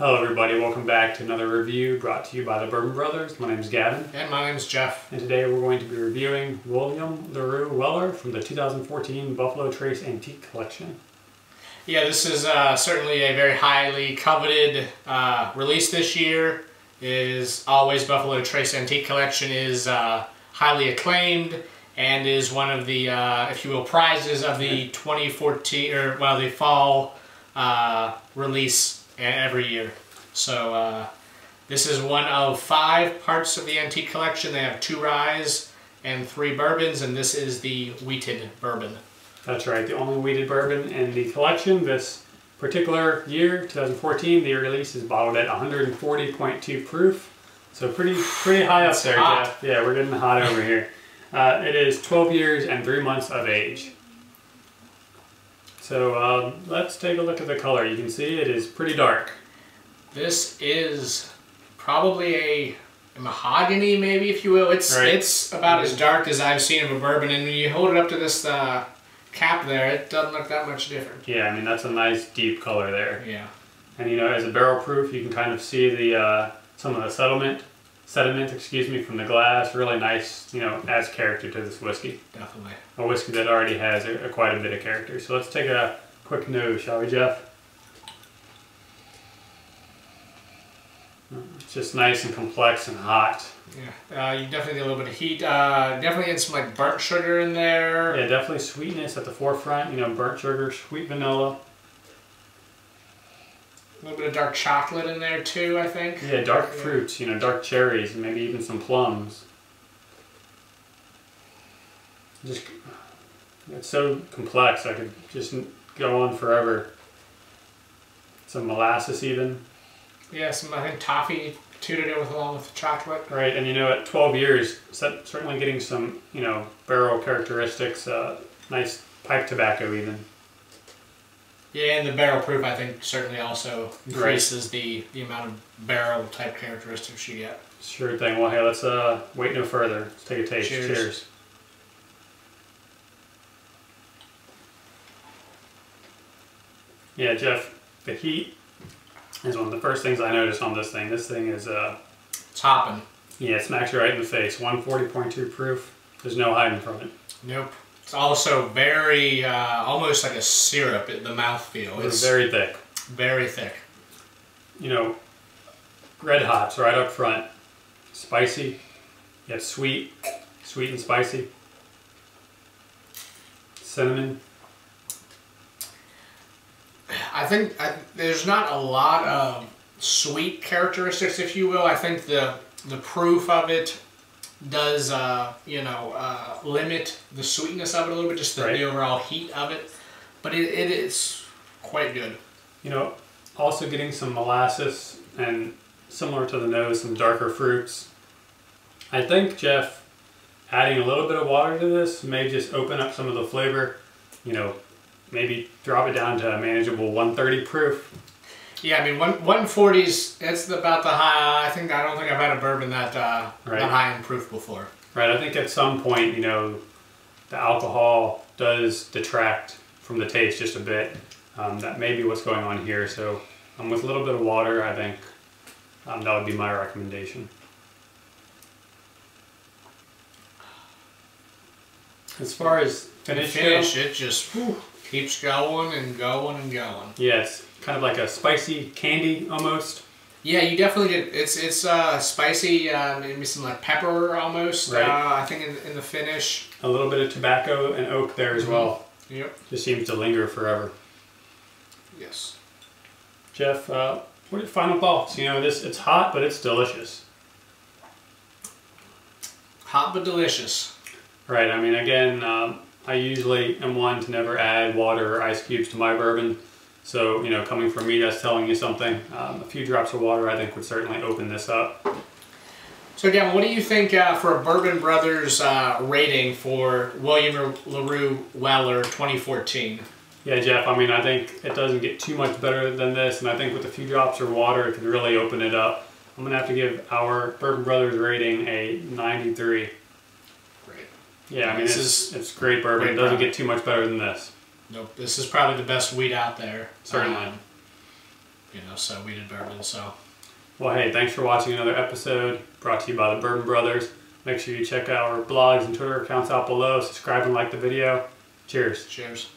Hello everybody, welcome back to another review brought to you by the Bourbon Brothers. My name is Gavin. And my name is Jeff. And today we're going to be reviewing William Larue Weller from the 2014 Buffalo Trace Antique Collection. Yeah, this is certainly a very highly coveted release this year. Is always Buffalo Trace Antique Collection is highly acclaimed and is one of the, if you will, prizes of the 2014, or well, the fall release every year. So this is one of 5 parts of the antique collection. They have 2 ryes and 3 bourbons, and this is the wheated bourbon. That's right, the only wheated bourbon in the collection. This particular year, 2014, the release is bottled at 140.2 proof. So pretty high up there, hot. Jeff. Yeah, we're getting hot over here. It is 12 years and 3 months of age. So let's take a look at the color. You can see it is pretty dark. This is probably a mahogany, maybe, if you will. It's about as dark as I've seen of a bourbon, and when you hold it up to this cap there, it doesn't look that much different. Yeah, I mean, that's a nice deep color there. Yeah. And you know, as a barrel proof, you can kind of see the some of the sediment, excuse me, from the glass. Really nice, you know, adds character to this whiskey. Definitely. A whiskey that already has quite a bit of character. So let's take a quick nose, shall we, Jeff? It's just nice and complex and hot. Yeah, you definitely get a little bit of heat. Definitely get some like burnt sugar in there. Yeah, definitely sweetness at the forefront. You know, burnt sugar, sweet vanilla. A little bit of dark chocolate in there too, I think. Yeah, dark fruits. You know, dark cherries, and maybe even some plums. Just, it's so complex. I could just go on forever. Some molasses even. Yeah, some, I think, toffee to do with along with the chocolate. Right, and you know, at 12 years, certainly getting some, you know, barrel characteristics, nice pipe tobacco even. Yeah, and the barrel proof, I think, certainly also increases the amount of barrel type characteristics you get. Sure thing. Well, hey, let's wait no further. Let's take a taste. Cheers. Cheers. Yeah, Jeff, the heat is one of the first things I noticed on this thing. This thing is... it's hopping. Yeah, it smacks you right in the face. 140.2 proof. There's no hiding from it. Nope. It's also very, almost like a syrup, the mouthfeel. It's very thick. Very thick. You know, red hops right up front. Spicy. You have sweet and spicy. Cinnamon. I think there's not a lot of sweet characteristics, if you will. I think the proof of it does, you know, limit the sweetness of it a little bit, just the overall heat of it. But it is quite good. You know, also getting some molasses and, similar to the nose, some darker fruits. I think, Jeff, adding a little bit of water to this may just open up some of the flavor. You know, maybe drop it down to a manageable 130 proof. Yeah, I mean, 140s, that's about the high. I don't think I've had a bourbon that high in proof before. Right, I think at some point, you know, the alcohol does detract from the taste just a bit. That may be what's going on here. So with a little bit of water, I think that would be my recommendation. As far as finish, it just keeps going and going and going. Yeah, it's kind of like a spicy candy almost. Yeah, you definitely get it's spicy, maybe some like pepper almost. Right. I think in the finish. A little bit of tobacco and oak there as well. Yep. Just seems to linger forever. Yes. Jeff, what are your final thoughts? You know, it's hot, but it's delicious. Hot but delicious. Right. I mean, again, I usually am one to never add water or ice cubes to my bourbon. So, you know, coming from me, that's telling you something. A few drops of water, I think, would certainly open this up. So, Gaven, what do you think for a Bourbon Brothers rating for William Larue Weller 2014? Yeah, Jeff, I mean, I think it doesn't get too much better than this, and I think with a few drops of water, it could really open it up. I'm going to have to give our Bourbon Brothers rating a 93. Great. Yeah, I mean, it's great bourbon. It doesn't get too much better than this. Nope, this is probably the best wheat out there. Certainly. so we did bourbon. So, well, hey, thanks for watching another episode brought to you by the Bourbon Brothers. Make sure you check out our blogs and Twitter accounts out below. Subscribe and like the video. Cheers. Cheers.